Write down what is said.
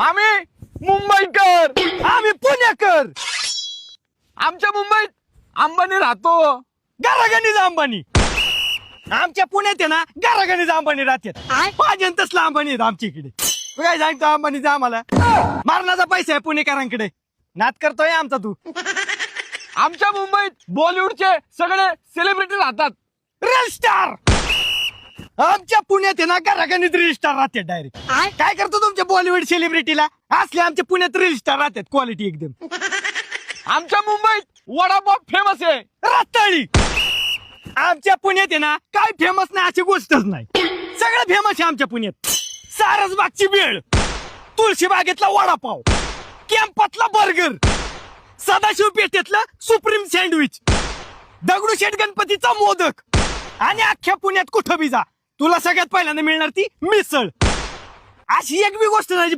आम्ही मुंबईकर, आम्ही पुणेकर. आमच्या मुंबईत अंबानी राहतो. घराघणीच अंबानी. आमच्या पुण्यात आहे ना घराघणीच अंबानी राहतात. पाहिजे तसला अंबानी आहेत आमच्या इकडे. तू काय सांगतो अंबानीचा आम्हाला? मारण्याचा पैसा आहे पुणेकरांकडे. नाद करतोय आमचा तू. आमच्या मुंबईत बॉलिवूडचे सगळे सेलिब्रिटी राहतात. Reel star. आमच्या पुण्यात आहे ना घराघणीत रील स्टार राहतात डायरेक्ट. काय करतो तुमच्या बॉलिवूड सेलिब्रिटीला? असले आमच्या पुण्यात रील स्टार राहतात क्वालिटी एकदम. आमच्या मुंबईत वडापाव फेमस आहे. रताळी. आमच्या पुण्यात आहे ना काय फेमस नाही अशी गोष्टच नाही. सगळं फेमस आहे आमच्या पुण्यात. सारसबागची भेळ, तुळशीबागेतला वडापाव, कॅम्पातला बर्गर, सदाशिव पेठेतलं सुप्रीम सँडविच, दगडूशेठ गणपतीचा मोदक आणि अख्ख्या पुण्यात कुठं बी जा तुला सगळ्यात पहिल्यांदा मिळणार ती मिसळ. अशी एक बी गोष्ट नाही जी